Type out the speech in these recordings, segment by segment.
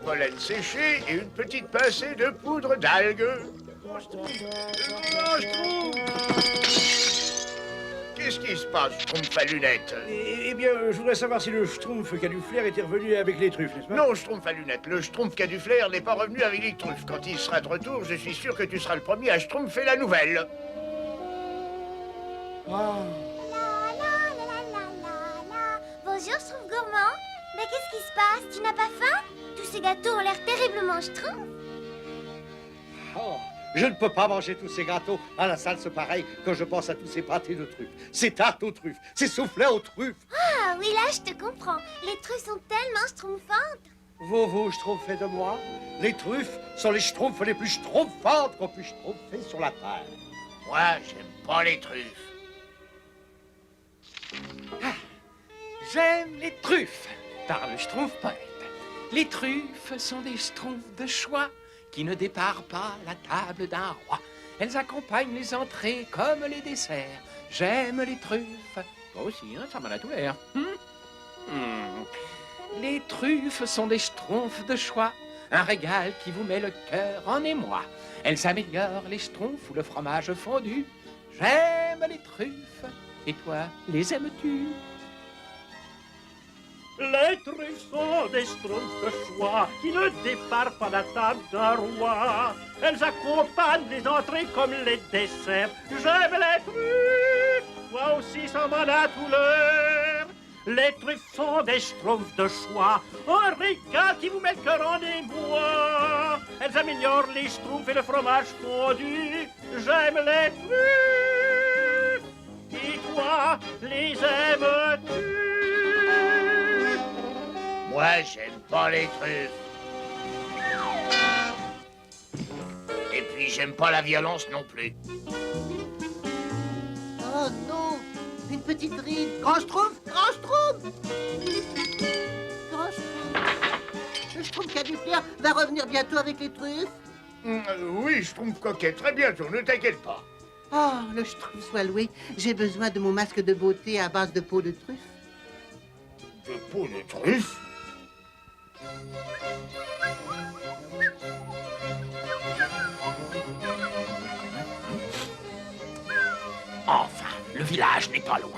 pollen séché et une petite pincée de poudre d'algues. Grand Schtroumpf! Qu'est-ce qui se passe, Schtroumpf à lunettes? Eh bien, je voudrais savoir si le Schtroumpf qui a du flair était revenu avec les truffes, n'est-ce pas? Non, Schtroumpf à lunettes. Le Schtroumpf qui a du flair n'est pas revenu avec les truffes. Quand il sera de retour, je suis sûr que tu seras le premier à Schtroumpfer la nouvelle. Bonjour, Schtroumpf gourmand. Mais qu'est-ce qui se passe? Tu n'as pas faim? Tous ces gâteaux ont l'air terriblement Schtroumpf. Oh, je ne peux pas manger tous ces gâteaux à la salse pareil quand je pense à tous ces pâtés de truffes, ces tartes aux truffes, ces soufflets aux truffes. Ah oui, là, je te comprends. Les truffes sont tellement schtroumpfantes. Vous schtroumpfez de moi? Les truffes sont les schtroumpfs les plus schtroumpfantes qu'on puisse schtroumpfer sur la terre. Moi, j'aime pas les truffes. Ah, j'aime les truffes, par le Schtroumpf poète. Les truffes sont des schtroumpfs de choix qui ne déparent pas la table d'un roi. Elles accompagnent les entrées comme les desserts. J'aime les truffes. Toi aussi, hein, ça m'en a tout l'air. Les truffes sont des schtroumpfs de choix, un régal qui vous met le cœur en émoi. Elles améliorent les schtroumpfs ou le fromage fondu. J'aime les truffes. Et toi, les aimes-tu? Les truffes sont des schtroumpfs de choix qui ne déparent pas la table d'un roi. Elles accompagnent les entrées comme les desserts. J'aime les truffes, toi aussi ça m'en a tout l'air. Les truffes sont des schtroumpfs de choix, un régal qui vous met le cœur en émoi. Elles améliorent les schtroumpfs et le fromage fondu. J'aime les truffes, et toi, les aimes-tu? Moi, j'aime pas les truffes. Et puis, j'aime pas la violence non plus. Oh non, une petite ride. Grand Schtroumpf, Grand Schtroumpf. Grand Schtroumpf. Le Schtroumpf qui a du flair va revenir bientôt avec les truffes. Oui, je trouve coquet, très bientôt, ne t'inquiète pas. Oh, le Schtroumpf soit loué. J'ai besoin de mon masque de beauté à base de peau de truffe. De peau de truffe? Enfin, le village n'est pas loin.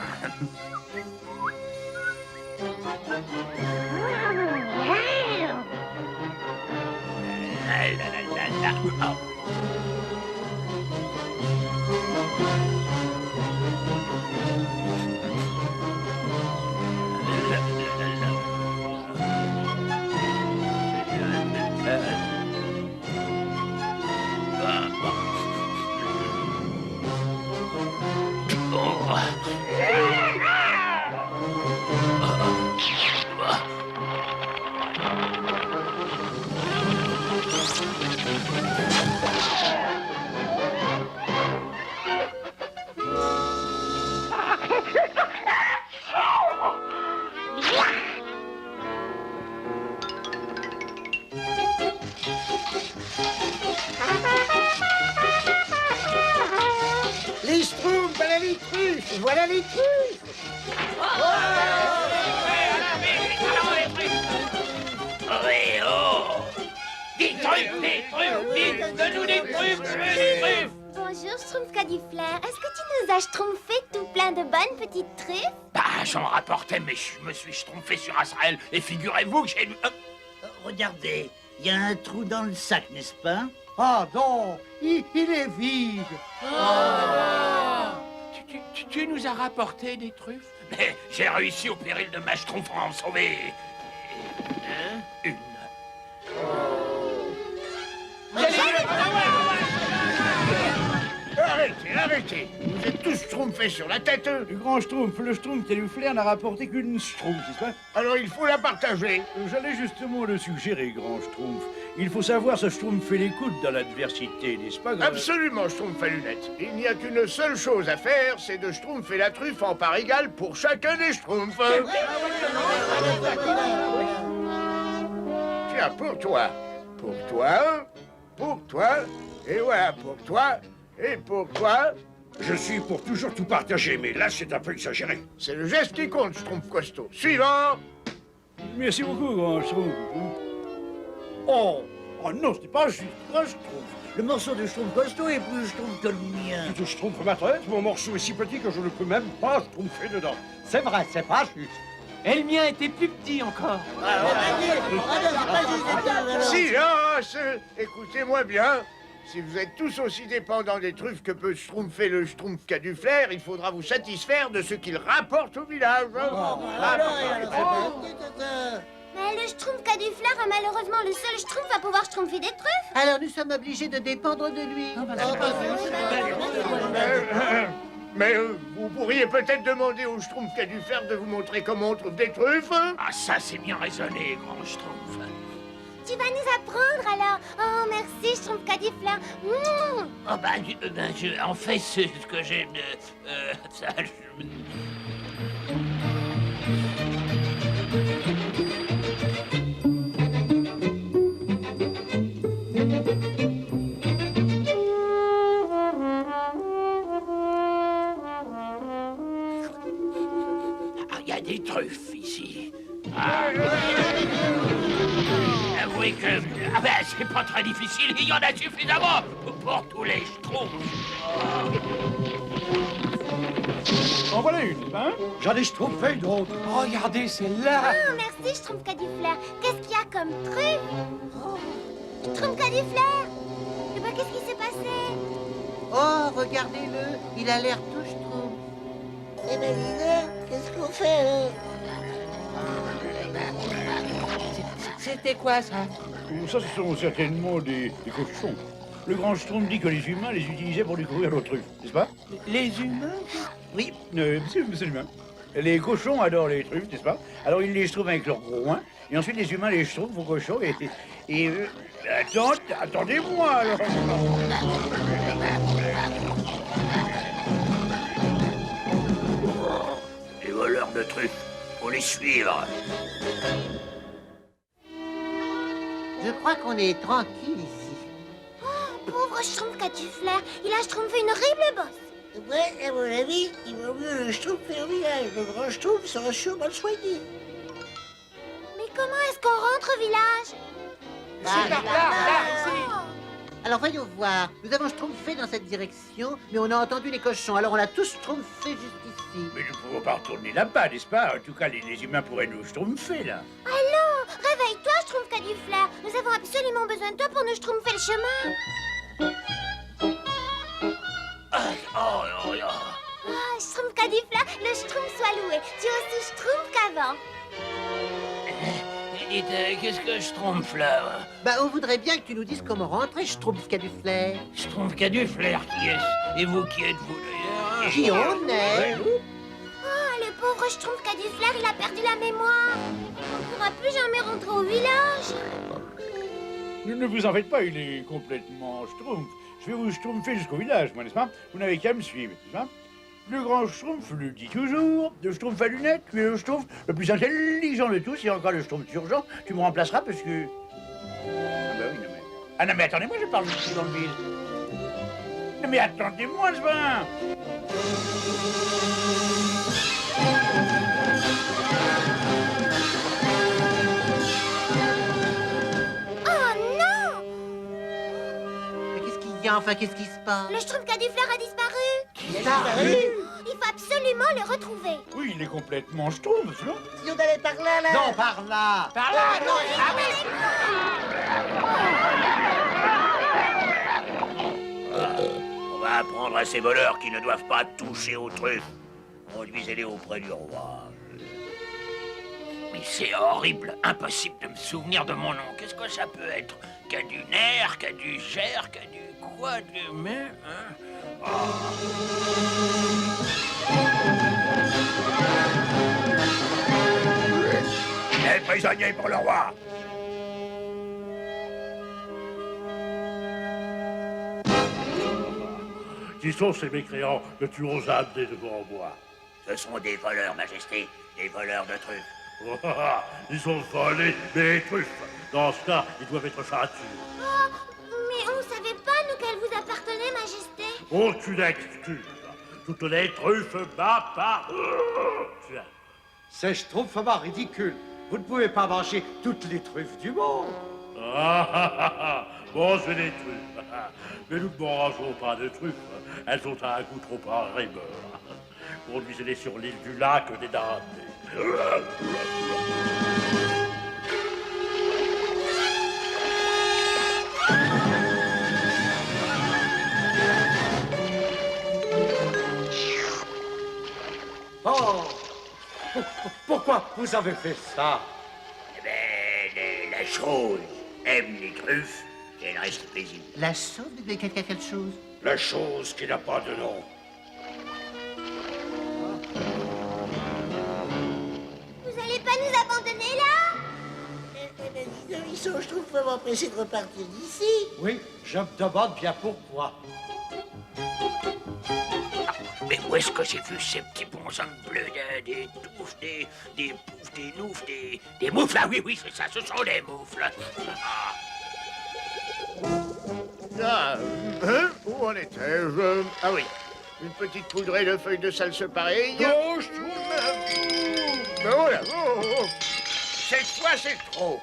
Les schtroumpfs, voilà les truffes, voilà les truffes. Oui, oh! Des truffes, donne-nous des truffes, des truffes! Bonjour, Schtroumpf qui a du flair. Est-ce que tu nous as schtroumpfé tout plein de bonnes petites truffes? Bah, j'en rapportais, mais je me suis schtroumpfé sur Azrael. Et figurez-vous que j'ai... Regardez, il y a un trou dans le sac, n'est-ce pas? Ah non, il est vide. Tu nous as rapporté des truffes? Mais j'ai réussi au péril de ma schtroumpf à en sauver... une. Arrêtez. Vous êtes tous schtroumpfés sur la tête. Le grand Schtroumpf, le Schtroumpf qui a du flair n'a rapporté qu'une Schtroumpf, n'est-ce pas? Alors, il faut la partager. J'allais justement le suggérer, grand Schtroumpf. Il faut savoir se schtroumpfer les coudes dans l'adversité, n'est-ce pas? Absolument, Schtroumpf à lunettes. Il n'y a qu'une seule chose à faire, c'est de schtroumpfer la truffe en part égale pour chacun des schtroumpfs. Tiens, pour toi, et voilà, pour toi, et pour toi. Je suis pour toujours tout partager, mais là, c'est un peu exagéré. C'est le geste qui compte, Schtroumpf costaud. Suivant. Merci beaucoup, grand Schtroumpf. Oh, oh non, ce n'est pas juste, un schtroumpf. Le morceau de schtroumpf costaud est plus schtroumpf que le mien. Tu te schtroumpfes ma tête, mon morceau est si petit que je ne peux même pas schtroumpfer dedans. C'est vrai, c'est pas juste. Et le mien était plus petit encore. Silence! Écoutez-moi bien. Si vous êtes tous aussi dépendants des truffes que peut schtroumpfer le schtroumpf qui a du flair, il faudra vous satisfaire de ce qu'il rapporte au village. Mais le schtroumpf qui a du flair a malheureusement le seul schtroumpf à pouvoir schtroumpfer des truffes. Alors nous sommes obligés de dépendre de lui. Mais vous pourriez peut-être demander au schtroumpf qui a du flair de vous montrer comment on trouve des truffes. Ah, ça, c'est bien raisonné, grand schtroumpf. Tu vas nous apprendre alors. Oh, merci, schtroumpf qui a du flair. Mmh. Oh, en fait, ce que j'ai... Il y a des truffes ici. Avouez que... c'est pas très difficile, il y en a suffisamment pour tous les schtroumpfs. En voilà une, hein? J'en ai schtroumpfé une autre. Oh, regardez, c'est là. Oh, merci, schtroumpf qui a du flair. Qu'est-ce qu'il y a comme truffe? Oh, schtroumpf qui a du flair. Eh ben, qu'est-ce qui s'est passé? Oh, regardez-le, il a l'air tout schtroumpf. Eh ben, qu'est-ce qu'on fait? C'était quoi ça? Ça, ce sont certainement des cochons. Le grand schtroumpf dit que les humains les utilisaient pour découvrir leurs truffes, n'est-ce pas? Les humains? Oui, c'est humain. Les cochons adorent les truffes, n'est-ce pas? Alors ils les schtroumpfent avec leurs gros poings, et ensuite les humains les schtroumpfent aux cochons, attendez-moi alors. Les voleurs de truffes, faut les suivre. Je crois qu'on est tranquille ici. Pauvre schtroumpf qui a du flair. Il a schtroumpfé une horrible bosse. Ouais, à mon avis, il vaut mieux le schtroumpf au village. Le grand schtroumpf sera sûrement soigné. Mais comment est-ce qu'on rentre au village? Alors voyons voir, nous avons schtroumpfé dans cette direction, mais on a entendu les cochons, alors on a tous schtroumpfé juste ici. Mais nous ne pouvons pas retourner là-bas, n'est-ce pas? En tout cas, les humains pourraient nous schtroumpfer, là. Allons, réveille-toi, schtroumpf qui a du flair. Nous avons absolument besoin de toi pour nous schtroumpfer le chemin. Ah, schtroumpf qui a du flair, le schtroumpf soit loué. Tu es aussi schtroumpf qu'avant. Dites, qu'est-ce que schtroumpf là? Bah on voudrait bien que tu nous dises comment rentrer, schtroumpf qui a du flair. Schtroumpf qui a du flair, qui est-ce? Et vous, qui êtes-vous d'ailleurs? Qui on est? Oh, le pauvre schtroumpf qui a du flair, il a perdu la mémoire. On ne pourra plus jamais rentrer au village. Ne vous en faites pas, il est complètement schtroumpf. Je vais vous schtroumpfer jusqu'au village, moi, n'est-ce pas? Vous n'avez qu'à me suivre, n'est-ce pas? Le grand schtroumpf le dit toujours. Le schtroumpf à lunettes, tu es le schtroumpf le plus intelligent de tous. Et encore le schtroumpf urgent, tu me remplaceras parce que... Ah bah oui, non mais... Ah non mais attendez-moi, je parle tout dans le vide. Non mais attendez-moi, ce vin. Oh non! Mais qu'est-ce qu'il y a, enfin, qu'est-ce qui se passe? Le schtroumpf qui a du flair a disparu. Il faut absolument le retrouver. Oui, il est complètement schtroumpf, non? Si on allait par là, là. Non, par là. Par là, non. On va apprendre à ces voleurs qui ne doivent pas toucher aux truffes. Conduisez-les auprès du roi. Mais c'est horrible, impossible de me souvenir de mon nom. Qu'est-ce que ça peut être? Qu'a du nerf, qu'a du ger, qu'a du quoi, du mais, hein? Les prisonniers pour le roi. Qui sont ces mécréants que tu oses amener devant moi? Ce sont des voleurs, Majesté, des voleurs de truffes. Ils ont volé mes truffes. Dans ce cas, ils doivent être châtiés. Oh, mais on ne savait pas, nous, qu'elle vous appartenait, Majesté. Aucune excuse. Toutes les truffes m'appartiennent. C'est schtroumpfement ridicule. Vous ne pouvez pas manger toutes les truffes du monde. Bon, c'est des truffes. Mais nous ne mangeons pas de truffes. Elles ont un goût trop horrible. Conduisez-les sur l'île du lac des damnés. Oh! Pourquoi vous avez fait ça? Eh ben, la chose aime les truffes et elle reste paisible. La sauve de quelque chose. La chose qui n'a pas de nom. Vous allez pas nous abandonner là? Ils sont, je trouve, vraiment pressés de repartir d'ici. Oui, je me demande bien pourquoi. Mais où est-ce que j'ai vu ces petits bons hommes bleus, des touffes, des poufs, des noufs, des moufles? Ah oui, c'est ça, ce sont des moufles. Ah. Ah, hein? Où en étais-je? Ah oui, une petite poudrée de feuilles de salse pareille. Oh, Schtroumpf! Ben voilà, oh. Cette fois, c'est trop.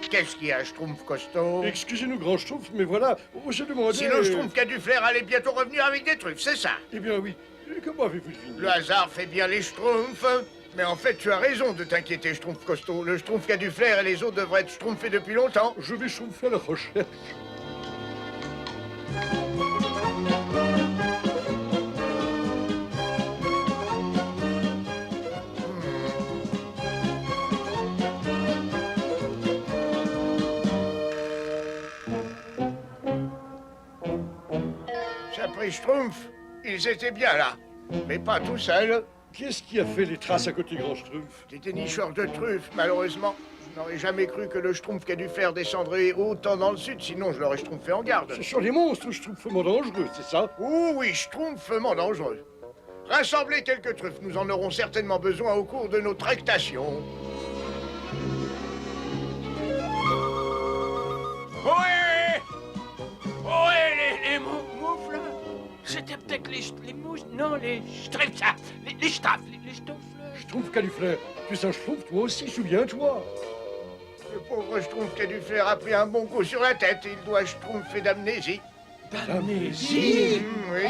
Qu'est-ce qu'il y a, Schtroumpf costaud? Excusez-nous, grand Schtroumpf, mais voilà, j'ai demandé... Sinon, Schtroumpf qui a du flair allait bientôt revenir avec des truffes, c'est ça? Eh bien oui, comment avez-vous deviné? Le hasard fait bien les Schtroumpfs. Mais en fait, tu as raison de t'inquiéter, Schtroumpf costaud. Le Schtroumpf qui a du flair et les autres devraient être schtroumpfés depuis longtemps. Je vais schtroumpfer à la recherche. Après Schtroumpf, ils étaient bien là. Mais pas tout seuls. Qu'est-ce qui a fait les traces à côté, grand Schtroumpf? Des dénicheurs de truffes, malheureusement. Je n'aurais jamais cru que le Schtroumpf qui a dû faire descendrait autant dans le sud, sinon je l'aurais schtroumpfé en garde. Ce sont les monstres schtroumpfement dangereux, c'est ça? Oh oui, schtroumpfement dangereux. Rassemblez quelques truffes, nous en aurons certainement besoin au cours de nos tractations. Ohé! Ohé, les moufles! C'était peut-être les mouches, non, les stripes, ça! Les staffs, les stoffles. Schtroumpf qui a du flair. Tu es un Schtroumpf, toi aussi, souviens-toi. Le pauvre Schtroumpf qui a dû faire a pris un bon coup sur la tête. Il doit schtroumpfer d'amnésie. D'amnésie? Oui.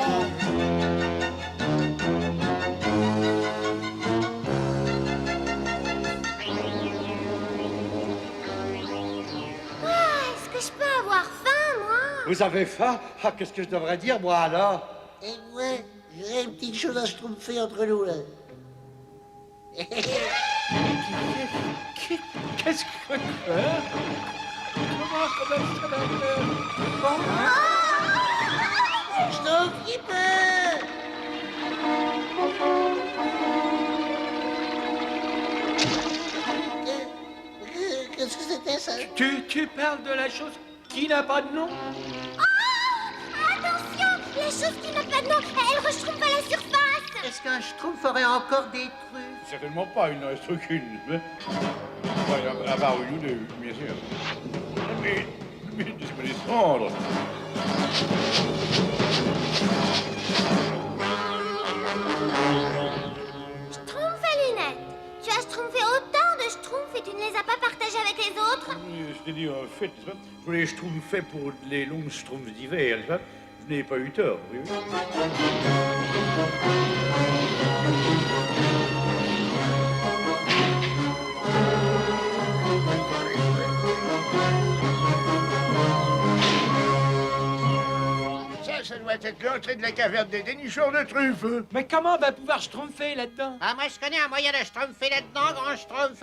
Est-ce que je peux avoir faim, moi? Vous avez faim? Ah, qu'est-ce que je devrais dire, moi, alors? Et moi, j'aurais une petite chose à schtroumpfer entre nous, là. Qu'est-ce que... Hein? Comment ça va Schtroumpf qui peut! Qu'est-ce que c'était, ça? Tu parles de la chose qui n'a pas de nom? Attention! La chose qui n'a pas de nom, elle reschtroumpfe à la surface! Est-ce qu'un schtroumpf aurait encore des truffes? Certainement pas, il n'en reste aucune. Enfin, à part une ou deux, bien sûr. Mais laisse-moi descendre. Schtroumpf à lunettes! Tu as schtroumpfé autant de schtroumpfs et tu ne les as pas partagés avec les autres? Je t'ai dit en fait, n'est-ce pas? Je voulais schtroumpfer pour les longues schtroumpfs d'hiver, n'est-ce pas? Je n'ai pas eu tort, oui. Ça doit être l'entrée de la caverne des dénicheurs de truffes. Mais comment va pouvoir schtroumpfer là-dedans? Ah, moi, je connais un moyen de schtroumpfer là-dedans, grand schtroumpf.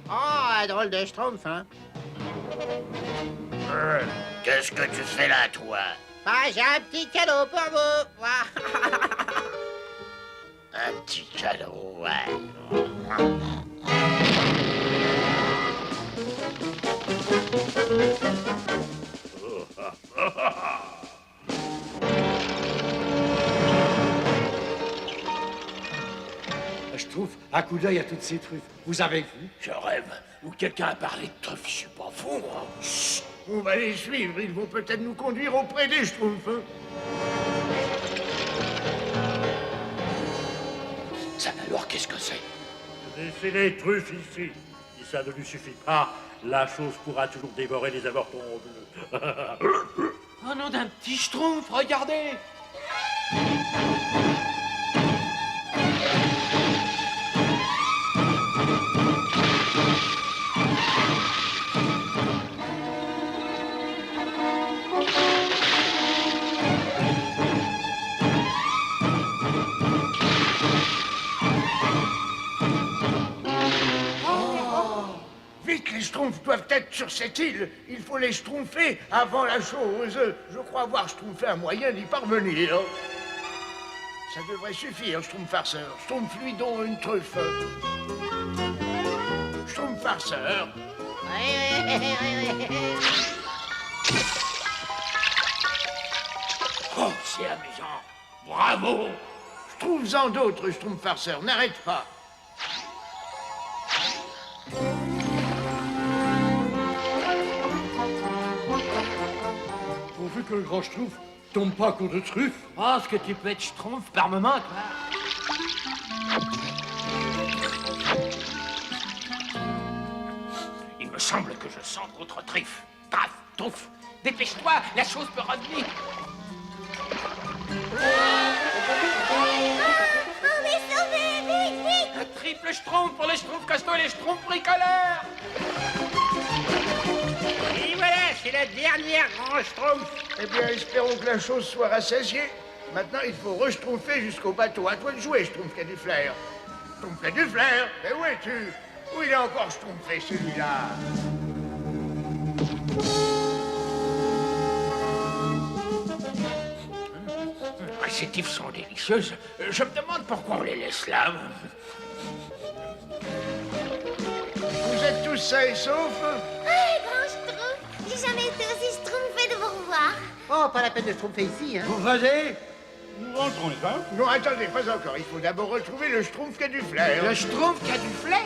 Oh, un drôle de schtroumpf, hein? Qu'est-ce que tu fais là, toi? Ah, j'ai un petit cadeau pour vous. Un petit cadeau, ouais. Je trouve un coup d'œil à toutes ces truffes. Vous avez vu? Je rêve. Ou quelqu'un a parlé de truffes, je suis pas fou. On va les suivre, ils vont peut-être nous conduire auprès des Schtroumpfs. Hein. Ça, alors, qu'est-ce que c'est? Laissez les truffes ici. Si ça ne lui suffit pas, la chose pourra toujours dévorer les avortons bleus. Oh non, d'un petit schtroumpf, regardez! Vite, les Schtroumpfs doivent être sur cette île. Il faut les schtroumpfer avant la chose. Je crois avoir schtroumpfé un moyen d'y parvenir. Ça devrait suffire, Schtroumpf farceur. Schtroumpf-lui donc une truffe. Schtroumpf farceur. Oh, c'est amusant. Bravo. Trouve-en d'autres, Schtroumpf farceur. N'arrête pas. Pourvu que le grand Schtroumpf tombe pas à coup de truffe. Oh, ce que tu peux être schtroumpf par moment, toi. Il me semble que je sens d'autres trifs. Taf, touf. Dépêche-toi, la chose peut revenir. On est sauvés, vite, vite! Un triple schtroumpf pour les schtroumpfs costauds et les schtroumpfs bricoleurs. Et voilà, c'est la dernière grand schtroumpf. Eh bien, espérons que la chose soit rassasiée. Maintenant, il faut re-schtroumpfer jusqu'au bateau. À toi de jouer, Schtroumpf qui a du flair. Schtroumpf qui a du flair. Et où es-tu? Où il est encore schtroumpfé, celui-là? Ces tifs sont délicieuses. Je me demande pourquoi on les laisse là. Vous êtes tous sains et saufs? Ah, grand Schtroumpf! J'ai jamais été aussi schtroumpfée de vous revoir. Oh, pas la peine de schtroumpfer ici, hein. Vous venez? Nous rentrons, n'est-ce pas? Non, attendez, pas encore. Il faut d'abord retrouver le Schtroumpf qui a du flair. Le schtroumpf qui a du flair.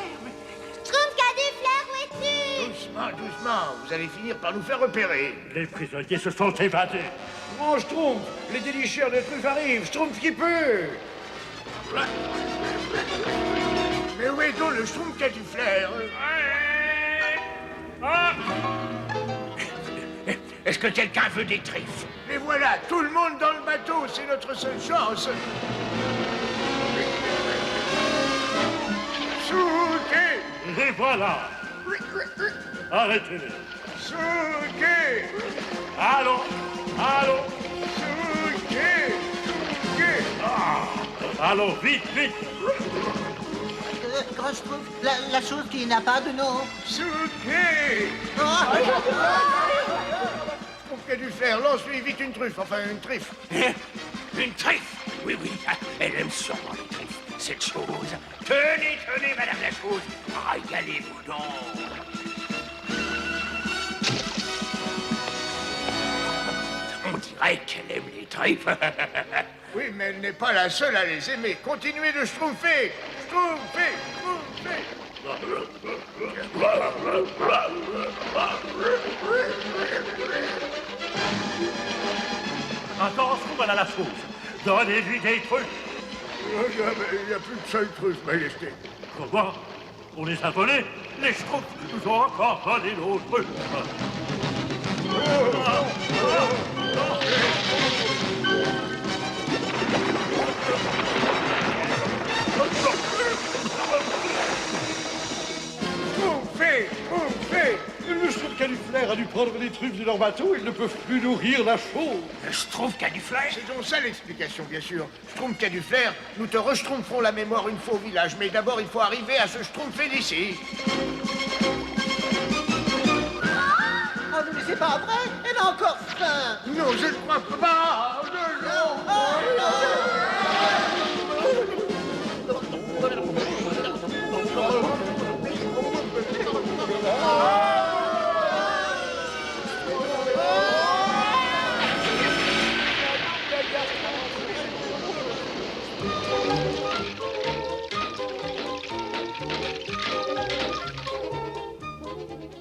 Schtroumpf qui a du flair, où es-tu? Doucement, doucement. Vous allez finir par nous faire repérer. Les prisonniers se sont évadés. Grand Schtroumpf, les délicheurs de truffes arrivent. Schtroumpf qui peut. Mais où est donc le Schtroumpf qui a du flair? Est-ce que quelqu'un veut des trifs? Et voilà, tout le monde dans le bateau. C'est notre seule chance. Souquet! Et voilà. Arrêtez-les. Souquet! Allons, allons. Souquet! Souquet! Allons, vite, vite. Grand Schtroumpf, la chose qui n'a pas de nom. Souquet! Oh, Schtroumpf qui a du flair. Lance-lui vite une truffe. Enfin, une triffe. Une triffe? Oui, oui, elle aime sûrement les triffes. Cette chose. Tenez, tenez, madame la chose. Régalez-vous donc. On dirait qu'elle aime les triffes. Oui, mais elle n'est pas la seule à les aimer. Continuez de schtroumpfer. Schtroumpfer, schtroumpfer. Attention, voilà la chose. Donnez-lui des trucs. Il n'y a plus de seule truffe, Majesté. Comment? On les a volés? Les schtroumpfs nous ont encore volé nos trucs. Schtroumpfer, schtroumpfer. Le Schtroumpf qui a du flair a dû prendre les truffes de leur bateau. Ils ne peuvent plus nourrir la chose. Je trouve qu'il y a du flair. C'est donc ça l'explication, bien sûr. Schtroumpf qui a du flair, nous te reschtroumpferons la mémoire une fois au village. Mais d'abord, il faut arriver à se schtroumpfer d'ici. oh, mais c'est pas vrai. Elle a encore faim. Non, je ne crois pas. Non.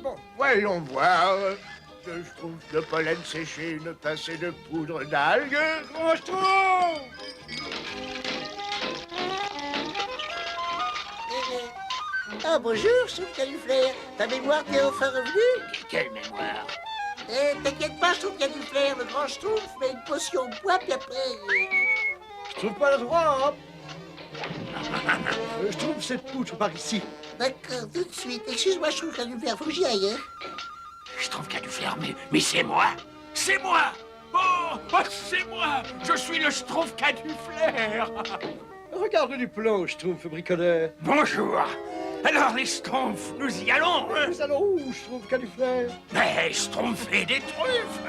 Bon, voyons voir. de schtroumpf de pollen séché, une pincée de poudre d'algues. Grand Schtroumpf! Ah, bonjour, Schtroumpf Cauliflaire. Ta mémoire t'est enfin revenue? Quelle mémoire? T'inquiète pas, Schtroumpf Cauliflaire, le grand Schtroumpf met une potion au bois, puis après... Je trouve pas le droit, hein. Je trouve cette poutre par ici. D'accord, tout de suite. Excuse-moi, Schtroumpf Cauliflaire, faut que j'y aille, hein. Je trouve qu'il y a du flair, mais c'est moi! C'est moi! Oh, c'est moi! Je suis le Schtroumpf qui a du flair! Regarde du plomb, je trouve, bricoleur. Bonjour! Alors les Schtroumpfs, nous y allons, hein? Nous allons où, je trouve, Cauliflaire? Mais Schtroumpfer des truffes!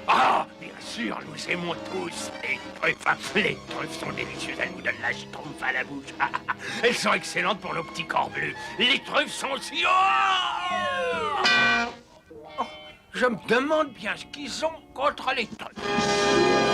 Ah, bien sûr, nous aimons tous les truffes. Les truffes sont délicieuses, elles nous donnent la schtroumpf à la bouche. Elles sont excellentes pour nos petits corps bleus. Les truffes sont aussi... Oh, je me demande bien ce qu'ils ont contre les truffes.